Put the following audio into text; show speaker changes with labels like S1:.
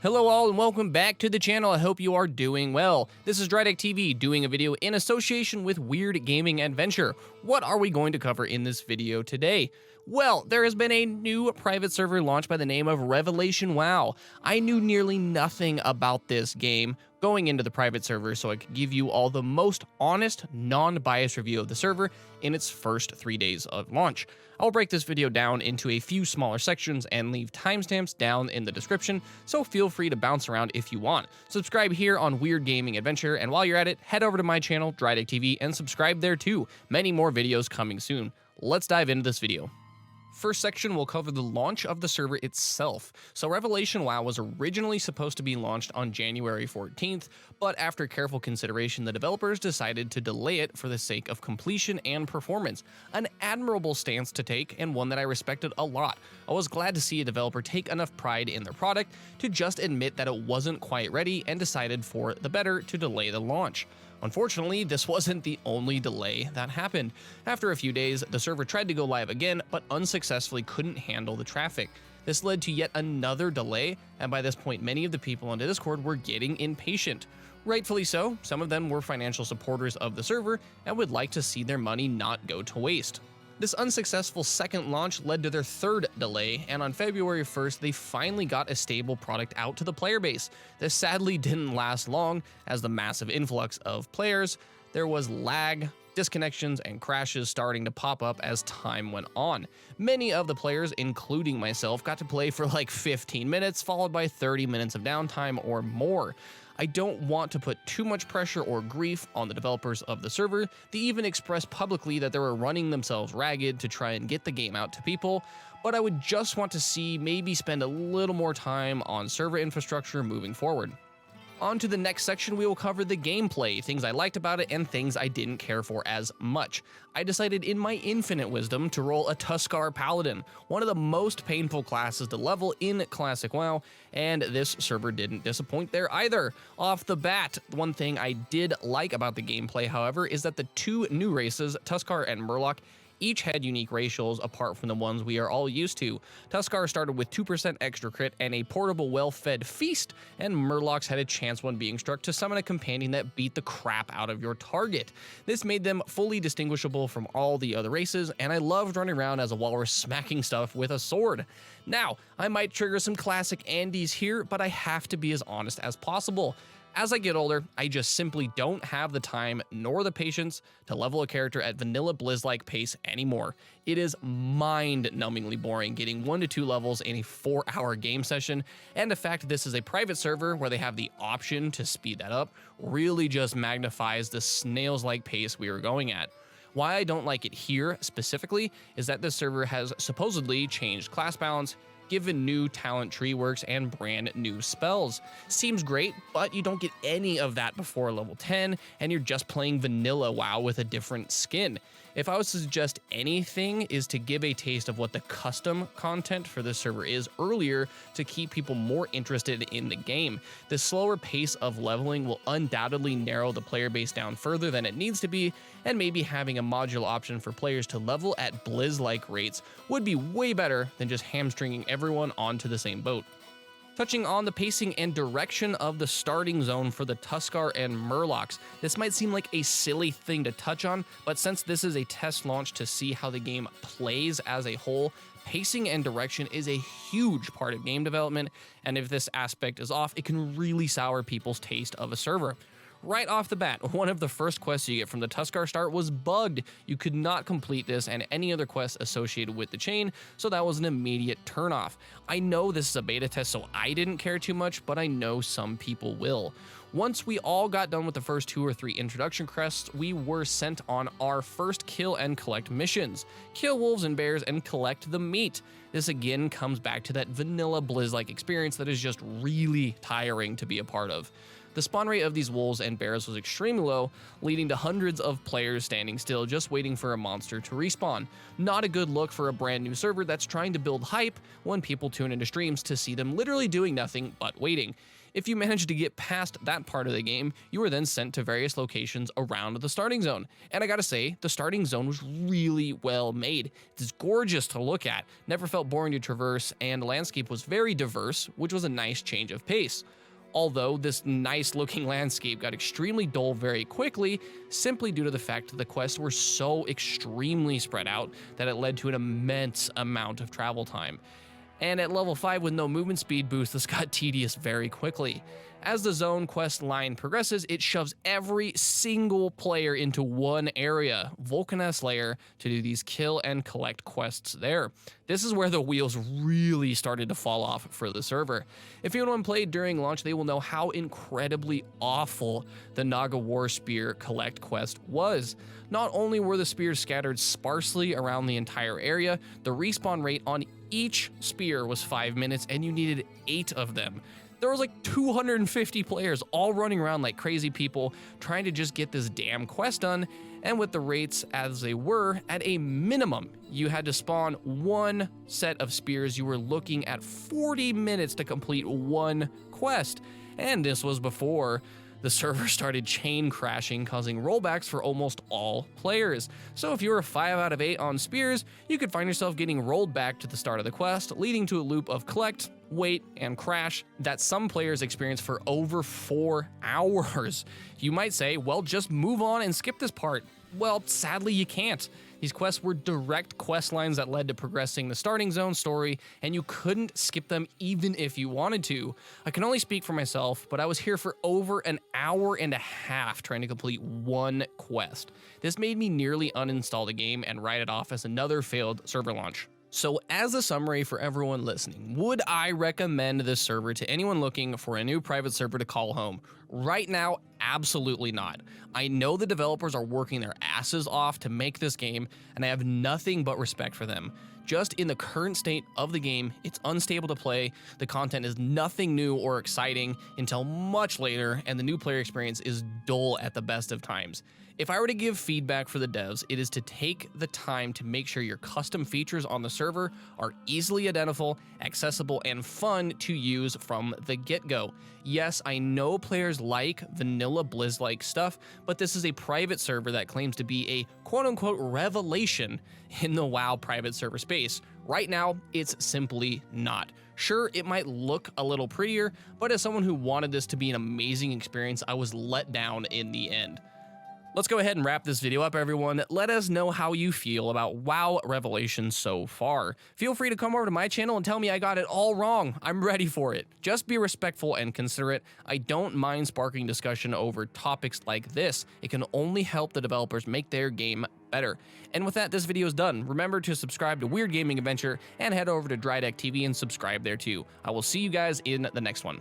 S1: Hello all and welcome back to the channel. I hope you are doing well. This is Drydeck TV doing a video in association with Weird Gaming Adventure. What are we going to cover in this video today? Well, there has been a new private server launched by the name of Revelation WoW. I knew nearly nothing about this game going into the private server, so I could give you all the most honest, non-biased review of the server in its first 3 days of launch. I'll break this video down into a few smaller sections and leave timestamps down in the description, so feel free to bounce around if you want. Subscribe here on Weird Gaming Adventure, and while you're at it, head over to my channel, Drydeck TV, and subscribe there too. Many more videos coming soon. Let's dive into this video. First section will cover the launch of the server itself. So Revelation WoW was originally supposed to be launched on January 14th, but after careful consideration, the developers decided to delay it for the sake of completion and performance. An admirable stance to take, and one that I respected a lot. I was glad to see a developer take enough pride in their product to just admit that it wasn't quite ready and decided for the better to delay the launch. Unfortunately, this wasn't the only delay that happened. After a few days, the server tried to go live again, but unsuccessfully couldn't handle the traffic. This led to yet another delay, and by this point, many of the people on Discord were getting impatient. Rightfully so, some of them were financial supporters of the server and would like to see their money not go to waste. This unsuccessful second launch led to their third delay, and on February 1st, they finally got a stable product out to the player base. This sadly didn't last long, as the massive influx of players, there was lag, disconnections, and crashes starting to pop up as time went on. Many of the players, including myself, got to play for like 15 minutes, followed by 30 minutes of downtime or more. I don't want to put too much pressure or grief on the developers of the server. They even expressed publicly that they were running themselves ragged to try and get the game out to people, but I would just want to see maybe spend a little more time on server infrastructure moving forward. On to the next section, we will cover the gameplay, things I liked about it and things I didn't care for as much. I decided in my infinite wisdom to roll a Tuskar Paladin, one of the most painful classes to level in Classic WoW, and this server didn't disappoint there either. Off the bat, one thing I did like about the gameplay, however, is that the two new races, Tuskar and Murloc, each had unique racials apart from the ones we are all used to. Tuskar started with 2% extra crit and a portable well-fed feast, and Murlocs had a chance when being struck to summon a companion that beat the crap out of your target. This made them fully distinguishable from all the other races, and I loved running around as a walrus smacking stuff with a sword. Now, I might trigger some classic Andes here, but I have to be as honest as possible. As I get older, I just simply don't have the time nor the patience to level a character at vanilla Blizz-like pace anymore. It is mind-numbingly boring getting 1 to 2 levels in a 4-hour game session, and the fact this is a private server where they have the option to speed that up really just magnifies the snails-like pace we were going at. Why I don't like it here specifically is that this server has supposedly changed class balance, given new talent tree works, and brand new spells. Seems great, but you don't get any of that before level 10, and you're just playing vanilla WoW with a different skin. If I was to suggest anything, is to give a taste of what the custom content for this server is earlier to keep people more interested in the game. The slower pace of leveling will undoubtedly narrow the player base down further than it needs to be, and maybe having a modular option for players to level at Blizz-like rates would be way better than just hamstringing everyone onto the same boat. Touching on the pacing and direction of the starting zone for the Tuskar and Murlocs. This might seem like a silly thing to touch on, but since this is a test launch to see how the game plays as a whole, pacing and direction is a huge part of game development, and if this aspect is off, it can really sour people's taste of a server. Right off the bat, one of the first quests you get from the Tuskar start was bugged. You could not complete this and any other quests associated with the chain, so that was an immediate turnoff. I know this is a beta test, so I didn't care too much, but I know some people will. Once we all got done with the first 2 or 3 introduction quests, we were sent on our first kill and collect missions. Kill wolves and bears and collect the meat. This again comes back to that vanilla Blizz-like experience that is just really tiring to be a part of. The spawn rate of these wolves and bears was extremely low, leading to hundreds of players standing still just waiting for a monster to respawn. Not a good look for a brand new server that's trying to build hype when people tune into streams to see them literally doing nothing but waiting. If you managed to get past that part of the game, you were then sent to various locations around the starting zone. And I gotta say, the starting zone was really well made. It's gorgeous to look at, never felt boring to traverse, and the landscape was very diverse, which was a nice change of pace. Although this nice looking landscape got extremely dull very quickly, simply due to the fact that the quests were so extremely spread out that it led to an immense amount of travel time. And at level 5 with no movement speed boost, this got tedious very quickly. As the zone quest line progresses, it shoves every single player into one area, Vulcaness Lair, to do these kill and collect quests there. This is where the wheels really started to fall off for the server. If anyone played during launch, they will know how incredibly awful the Naga War Spear collect quest was. Not only were the spears scattered sparsely around the entire area, the respawn rate on each spear was 5 minutes and you needed 8 of them. There was like 250 players all running around like crazy people trying to just get this damn quest done, and with the rates as they were, at a minimum, you had to spawn one set of spears. You were looking at 40 minutes to complete one quest, and this was before the server started chain crashing, causing rollbacks for almost all players. So if you were 5 out of 8 on spears, you could find yourself getting rolled back to the start of the quest, leading to a loop of collect, wait, and crash that some players experience for over 4 hours. You might say, well, just move on and skip this part. Well, sadly you can't. These quests were direct quest lines that led to progressing the starting zone story, and you couldn't skip them even if you wanted to. I can only speak for myself, but I was here for over an hour and a half trying to complete one quest. This made me nearly uninstall the game and write it off as another failed server launch. So as a summary for everyone listening, would I recommend this server to anyone looking for a new private server to call home? Right now, absolutely not. I know the developers are working their asses off to make this game, and I have nothing but respect for them. Just in the current state of the game, it's unstable to play, the content is nothing new or exciting until much later, and the new player experience is dull at the best of times. If I were to give feedback for the devs, it is to take the time to make sure your custom features on the server are easily identifiable, accessible, and fun to use from the get-go. Yes, I know players like vanilla Blizz-like stuff, but this is a private server that claims to be a quote-unquote revelation in the WoW private server space. Right now, it's simply not. Sure, it might look a little prettier, but as someone who wanted this to be an amazing experience, I was let down in the end. Let's go ahead and wrap this video up, everyone. Let us know how you feel about WoW Revelations so far. Feel free to come over to my channel and tell me I got it all wrong. I'm ready for it. Just be respectful and considerate. I don't mind sparking discussion over topics like this. It can only help the developers make their game better. And with that, this video is done. Remember to subscribe to Weird Gaming Adventure and head over to Drydeck TV and subscribe there too. I will see you guys in the next one.